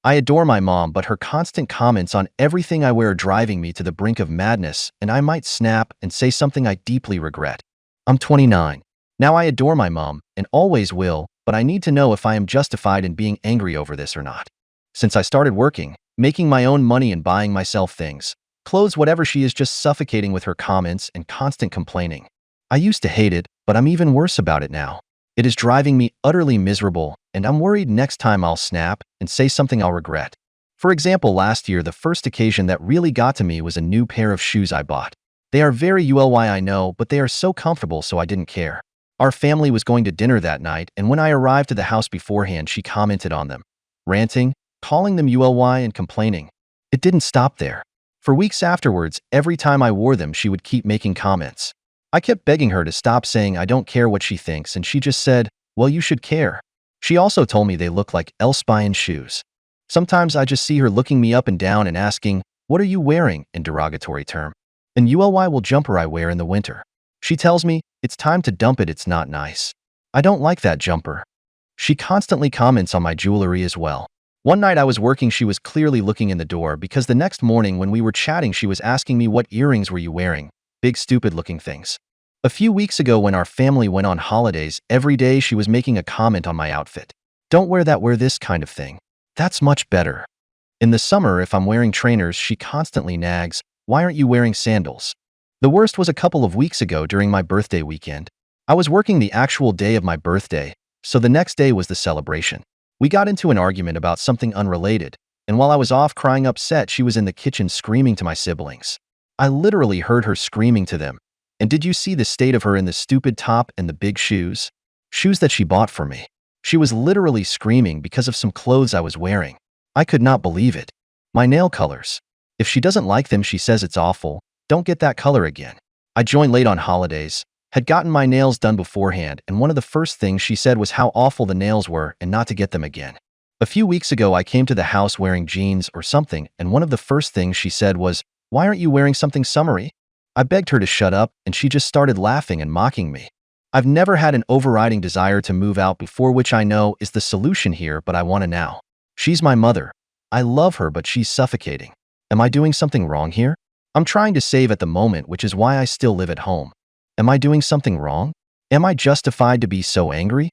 I adore my mom, but her constant comments on everything I wear are driving me to the brink of madness, and I might snap and say something I deeply regret. I'm 29. Now I adore my mom, and always will, but I need to know if I am justified in being angry over this or not. Since I started working, making my own money and buying myself things, clothes, whatever, she is just suffocating with her comments and constant complaining. I used to hate it, but I'm even worse about it now. It is driving me utterly miserable, and I'm worried next time I'll snap and say something I'll regret. For example, last year, the first occasion that really got to me was a new pair of shoes I bought. They are very ULY, I know, but they are so comfortable, so I didn't care. Our family was going to dinner that night, and when I arrived to the house beforehand, she commented on them, ranting, calling them ULY and complaining. It didn't stop there. For weeks afterwards, every time I wore them, she would keep making comments. I kept begging her to stop saying I don't care what she thinks, and she just said, well, you should care. She also told me they look like Elspine shoes. Sometimes I just see her looking me up and down and asking, what are you wearing, in derogatory term? An ULY will jumper I wear in the winter. She tells me, it's time to dump it, it's not nice. I don't like that jumper. She constantly comments on my jewelry as well. One night I was working, she was clearly looking in the door because the next morning when we were chatting, she was asking me, what earrings were you wearing? Big stupid looking things. A few weeks ago when our family went on holidays, every day she was making a comment on my outfit. Don't wear that, wear this kind of thing. That's much better. In the summer, if I'm wearing trainers, she constantly nags, why aren't you wearing sandals? The worst was a couple of weeks ago during my birthday weekend. I was working the actual day of my birthday, so the next day was the celebration. We got into an argument about something unrelated, and while I was off crying upset, she was in the kitchen screaming to my siblings. I literally heard her screaming to them. And did you see the state of her in the stupid top and the big shoes? Shoes that she bought for me. She was literally screaming because of some clothes I was wearing. I could not believe it. My nail colors. If she doesn't like them, she says it's awful. Don't get that color again. I joined late on holidays, had gotten my nails done beforehand, and one of the first things she said was how awful the nails were and not to get them again. A few weeks ago, I came to the house wearing jeans or something, and one of the first things she said was, why aren't you wearing something summery? I begged her to shut up, and she just started laughing and mocking me. I've never had an overriding desire to move out before, which I know is the solution here, but I want to now. She's my mother. I love her, but she's suffocating. Am I doing something wrong here? I'm trying to save at the moment, which is why I still live at home. Am I doing something wrong? Am I justified to be so angry?